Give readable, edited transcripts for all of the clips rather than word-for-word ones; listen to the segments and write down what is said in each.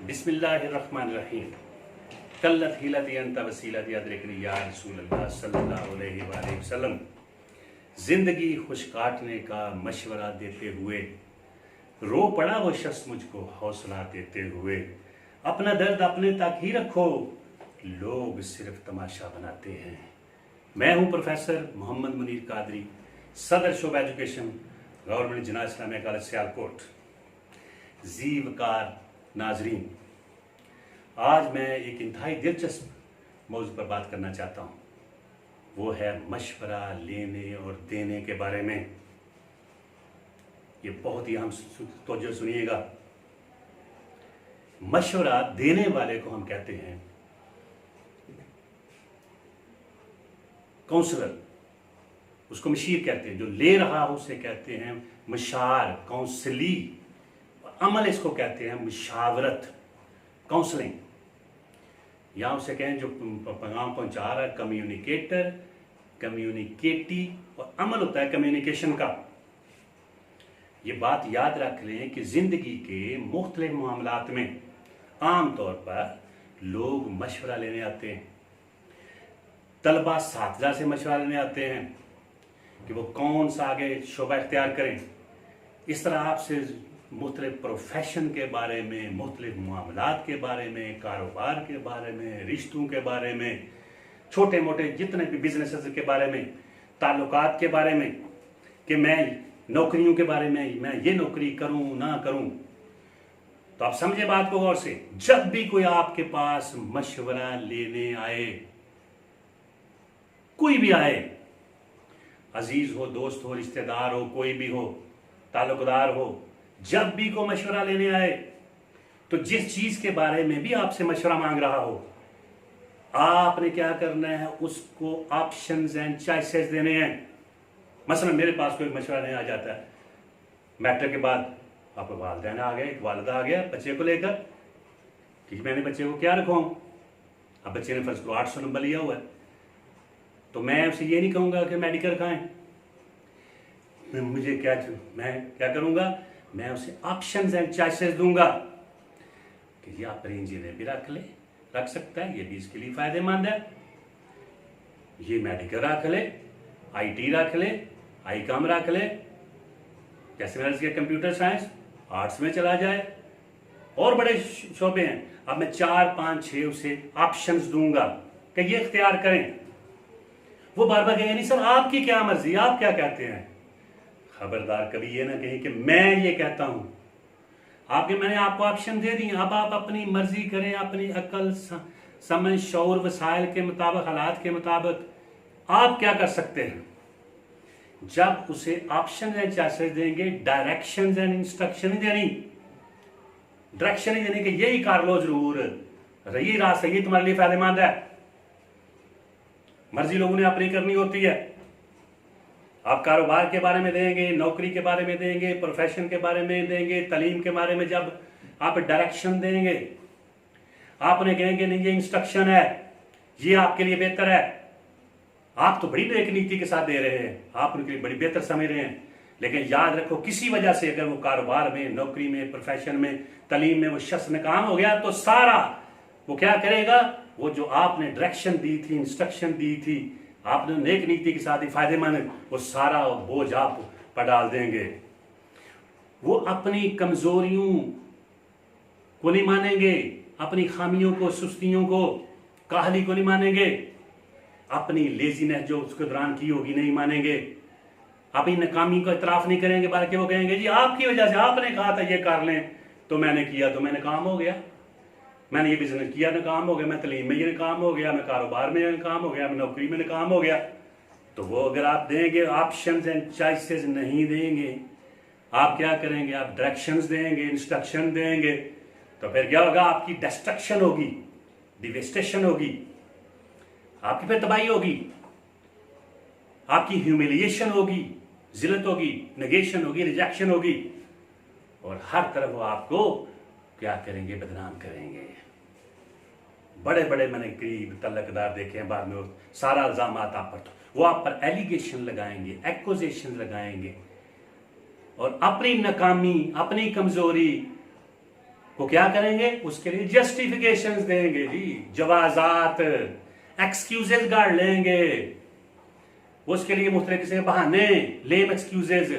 बिस्मिल्लाहिर्रहमानिर्रहीम। कल्लत हिलती अंत वसीलत अदरिकनी या रसूलल्लाह सल्लल्लाहु अलैहि वसल्लम। जिंदगी खुश काटने का मशवरा देते हुए रो पड़ा वो शख्स मुझको हौसला देते हुए। अपना दर्द अपने तक ही रखो, लोग सिर्फ तमाशा बनाते हैं। मैं हूं प्रोफेसर मोहम्मद मुनीर कादरी, सदर शोबा एजुकेशन, गवर्नमेंट जिना इस्लामिया कॉलेज सियालकोट। जीवकार नाजरीन, आज मैं एक इंतहाई दिलचस्प मौजू पर बात करना चाहता हूँ। वो है मशवरा लेने और देने के बारे में। ये बहुत ही अहम तवज्जो सुनिएगा। मशवरा देने वाले को हम कहते हैं काउंसलर, उसको मशीर कहते हैं। जो ले रहा हो उसे कहते हैं मशार, काउंसली। अमल इसको कहते हैं मुशावरत, काउंसलिंग। या उसे कहें जो पैगाम पहुंचा रहा है कम्युनिकेटर, कम्युनिकेटी, और अमल होता है कम्युनिकेशन का। ये बात याद रख लें कि जिंदगी के मुख्तलिफ मामलात में आम तौर पर लोग मशवरा लेने आते हैं। तलबा साथीदार से मशवरा लेने आते हैं कि वो कौन सा आगे शोबा इख्तियार करें। इस तरह आपसे मुख्तलिफ प्रोफेशन के बारे में, मुख्तलिफ मामलात के बारे में, कारोबार के बारे में, रिश्तों के बारे में, छोटे मोटे जितने भी बिजनेस के बारे में, ताल्लुकात के बारे में, कि मैं नौकरियों के बारे में, मैं ये नौकरी करूं ना करूं। तो आप समझे बात को गौर से। जब भी कोई आपके पास मशवरा लेने आए, कोई भी आए, अजीज हो, दोस्त हो, रिश्तेदार हो, कोई भी हो, ताल्लुकदार हो, जब भी को मशवरा लेने आए, तो जिस चीज के बारे में भी आपसे मशवरा मांग रहा हो, आपने क्या करना है, उसको ऑप्शंस एंड चॉइसेस देने हैं। मसलन मेरे पास कोई मशवरा नहीं आ जाता है, मैट्रिक के बाद आपको वालिदैन आ गए, एक वालिदा आ गया बच्चे को लेकर कि मैंने बच्चे को क्या रखवाऊं। अब बच्चे ने फर्ज करो 800 नंबर लिया हुआ है, तो मैं उसे ये नहीं कहूंगा कि मेडिकल खाएं। मुझे क्या, मैं क्या करूंगा, मैं उसे ऑप्शंस एंड चॉइसेस दूंगा कि ये आप इंजीनियर भी रख सकता है, ये भी इसके लिए फायदेमंद है। ये मेडिकल रख ले, आईटी रख ले, आईकॉम रख ले, जैसे मैंने किया कंप्यूटर साइंस, आर्ट्स में चला जाए, और बड़े शोबे हैं। अब मैं 4, 5, 6 उसे ऑप्शंस दूंगा कि ये इख्तियार करें। वो बार बार कहेंगे नहीं सर आपकी क्या मर्जी, आप क्या कहते हैं। खबरदार कभी ये ना कहें कि मैं ये कहता हूं। मैंने आपको ऑप्शन दे दिए, अब आप अपनी मर्जी करें, अपनी अकल, समझ, शौर, वसाइल के मुताबिक, हालात के मुताबिक आप क्या कर सकते हैं। जब उसे ऑप्शन एंड चॉइसेस देंगे, डायरेक्शन एंड इंस्ट्रक्शन ही देनी, डायरेक्शन ही देनी कि यही कर लो जरूर, यही रास्ता, ये तुम्हारे लिए फायदेमंद है। मर्जी लोगों ने अपनी करनी होती है। आप कारोबार के बारे में देंगे, नौकरी के बारे में देंगे, प्रोफेशन के बारे में देंगे, तालीम के बारे में जब आप डायरेक्शन देंगे, आपने कहेंगे नहीं ये इंस्ट्रक्शन है, ये आपके लिए बेहतर है। आप तो बड़ी एक नीति के साथ दे रहे हैं, आप उनके लिए बड़ी बेहतर समझ रहे हैं, लेकिन याद रखो किसी वजह से अगर वो कारोबार में, नौकरी में, प्रोफेशन में, तालीम में वो शख्स नाकाम हो गया, तो सारा वो क्या करेगा, वो जो आपने डायरेक्शन दी थी, इंस्ट्रक्शन दी थी, आपने नेक नीति के साथ ही फायदेमंद, वो सारा बोझ आप पर डाल देंगे। वो अपनी कमजोरियों को नहीं मानेंगे, अपनी खामियों को, सुस्तियों को, काहली को नहीं मानेंगे, अपनी लेजीनेस जो उसके दौरान की होगी नहीं मानेंगे, अपनी नाकामी को इतराफ नहीं करेंगे, बल्कि वो कहेंगे जी आपकी वजह से, आपने कहा था ये कर लें तो मैंने किया, तो मैंने काम हो गया, मैंने ये बिजनेस किया, नाकाम हो गया, मैं तालीम में ये नाकाम हो गया, मैं कारोबार में नाकाम हो गया, मैं नौकरी में नाकाम हो गया। तो वो अगर आप देंगे, ऑप्शंस एंड चॉइसेस नहीं देंगे, आप क्या करेंगे, आप डायरेक्शंस देंगे, इंस्ट्रक्शन देंगे, तो फिर क्या होगा, आपकी डिस्ट्रक्शन होगी, डिवेस्टेशन होगी, आपकी फिर तबाही होगी, आपकी ह्यूमिलिएशन होगी, जिल्लत होगी, नेगेशन होगी, रिजेक्शन होगी, और हर तरफ वो आपको क्या करेंगे, बदनाम करेंगे। बड़े बड़े मैंने करीब तल्लकदार देखे हैं, बाद में वो सारा इल्जाम आप पर, तो वो आप पर एलिगेशन लगाएंगे, एक्यूजेशन लगाएंगे, और अपनी नाकामी, अपनी कमजोरी को क्या करेंगे, उसके लिए जस्टिफिकेशंस देंगे जी, जवाजात, एक्सक्यूजेज गाड़ लेंगे, उसके लिए मुख्तलिफ किस्म के बहाने, लेम एक्सक्यूजेज,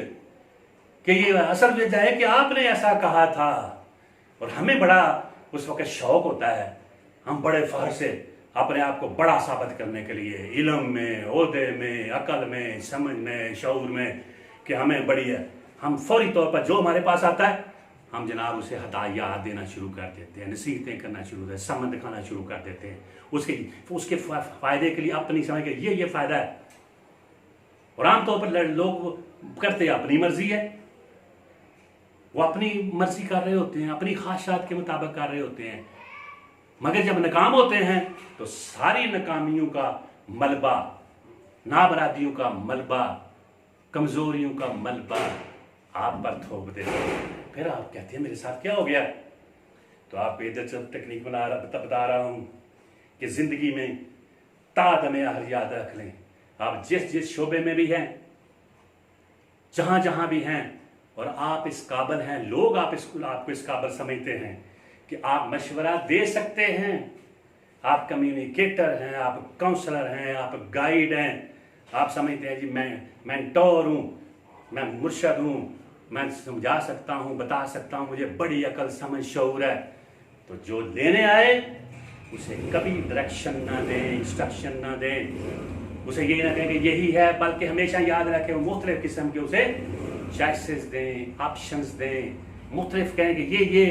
कि ये असल वजह है कि आपने ऐसा कहा था। और हमें बड़ा उस वक्त शौक होता है, हम बड़े फख्र से अपने आप को बड़ा साबित करने के लिए इल्म में, ओहदे में, अकल में, समझ में, शऊर में, कि हमें बड़ी है। हम फौरी तौर पर जो हमारे पास आता है हम जनाब उसे हदायत देना शुरू कर देते हैं, नसीहतें करना शुरू करते हैं, समझ दिखाना शुरू कर देते हैं, उसके फायदे के लिए अपनी समझ के ये फायदा है। और आमतौर पर लोग करते अपनी मर्जी है, वो अपनी मर्जी कर रहे होते हैं, अपनी ख्वाहिशात के मुताबिक कर रहे होते हैं, मगर जब नाकाम होते हैं तो सारी नाकामियों का मलबा, नाबरादियों का मलबा, कमजोरियों का मलबा आप पर थोप देते हैं। फिर आप कहते हैं मेरे साथ क्या हो गया। तो आप इधर से टेक्निक बता रहा हूं कि जिंदगी में तादमे हर याद रख लें, आप जिस जिस शोबे में भी हैं, जहां जहां भी हैं, और आप इस काबिल हैं, लोग आपको इस काबिल समझते हैं कि आप मशवरा दे सकते हैं, आप कम्युनिकेटर हैं, आप काउंसलर हैं, आप गाइड हैं, आप समझते हैं जी मैं मेंटोर हूं, मैं मुर्शद हूं, मैं समझा सकता हूं, बता सकता हूं, मुझे बड़ी अकल समझ शऊर है। तो जो लेने आए उसे कभी डायरेक्शन ना दें, इंस्ट्रक्शन ना दें, उसे यही ना कहें कि यही है, बल्कि हमेशा याद रखें मुख्तलिफ किस्म के उसे चॉइसेस दें, ऑप्शंस दें, मुख्तलिफ कहें कि ये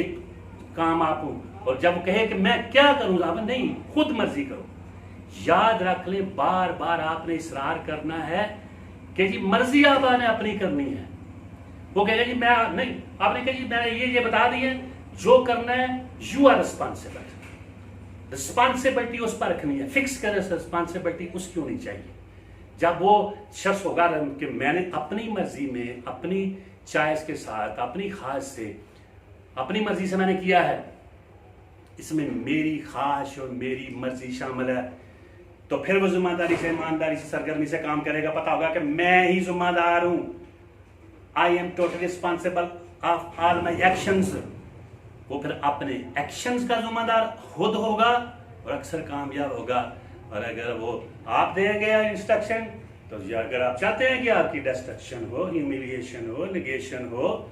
काम आप, और जब कहे कि मैं क्या करूं, आप नहीं, खुद मर्जी करो। याद रख लें, बार बार आपने इसरार करना है कि जी मर्जी आपने अपनी करनी है। वो कहेगा जी मैं नहीं, आपने कहा जी मैं ये बता दी है, जो करना है यू आर रिस्पॉन्सिबल, रिस्पॉन्सिबिलिटी उस पर रखनी है, फिक्स करें रिस्पॉन्सिबिलिटी उसकी होनी चाहिए। जब वो शख्स होगा कि मैंने अपनी मर्जी में, अपनी चॉइस के साथ, अपनी ख्वाहिश से, अपनी मर्जी से मैंने किया है, इसमें मेरी ख्वाहिश और मेरी मर्जी शामिल है, तो फिर वो जिम्मेदारी से, ईमानदारी से, सरगर्मी से काम करेगा। पता होगा कि मैं ही जिम्मेदार हूं, I am totally responsible of all my actions. वो फिर अपने एक्शंस का जिम्मेदार खुद होगा और अक्सर कामयाब होगा। और अगर वो आप देंगे इंस्ट्रक्शन, तो अगर आप चाहते हैं कि आपकी डिस्ट्रक्शन हो, ह्यूमिलिएशन हो, निगेशन हो,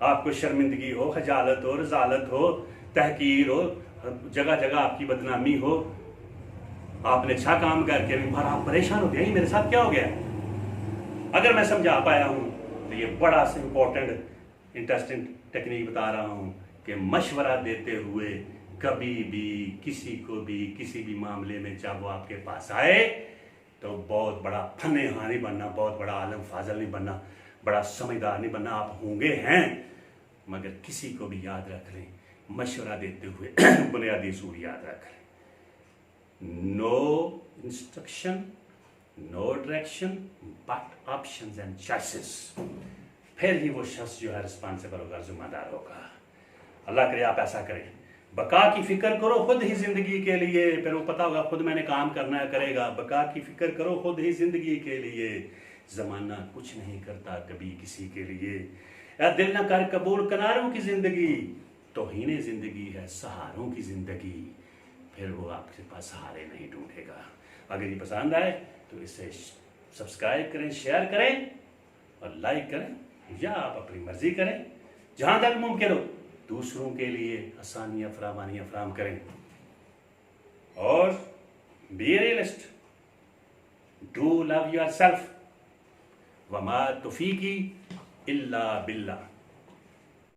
आपको शर्मिंदगी हो, खजालत हो, रजालत हो, तहकीर हो, जगह जगह आपकी बदनामी हो, आपने अच्छा काम करके भी पर आप परेशान होते हैं मेरे साथ क्या हो गया। अगर मैं समझा पाया हूं तो ये बड़ा सा इंपॉर्टेंट इंटरेस्टिंग टेक्निक बता रहा हूं कि मशवरा देते हुए कभी भी किसी को भी किसी भी मामले में जब वो आपके पास आए तो बहुत बड़ा फन्ने हानी बनना, बहुत बड़ा आलम फाजल नहीं बनना, बड़ा समझदार नहीं बनना। आप होंगे हैं, मगर किसी को भी याद रख लें, मशवरा देते हुए बुनियादी असूल याद रख लें, no instruction, no direction, but options and choices. फिर ही वो शख्स जो है रिस्पॉन्सिबल होगा, जिम्मेदार होगा। अल्लाह करे आप ऐसा करें। बका की फिक्र करो खुद ही जिंदगी के लिए, फिर वो पता होगा खुद मैंने काम करना है, करेगा। बका की फिक्र करो खुद ही जिंदगी के लिए, जमाना कुछ नहीं करता कभी किसी के लिए। या दिल न कर कबूल किनारों की जिंदगी, तौहीने जिंदगी है सहारों की जिंदगी। फिर वो आपके पास सहारे नहीं ढूंढेगा। अगर ये पसंद आए तो इसे सब्सक्राइब करें, शेयर करें और लाइक करें, या आप अपनी मर्जी करें। जहां तक मुमकिन हो दूसरों के लिए आसानियां फराम करें। और be realist, do love yourself, वमा तौफीकी इल्ला बिल्लाह।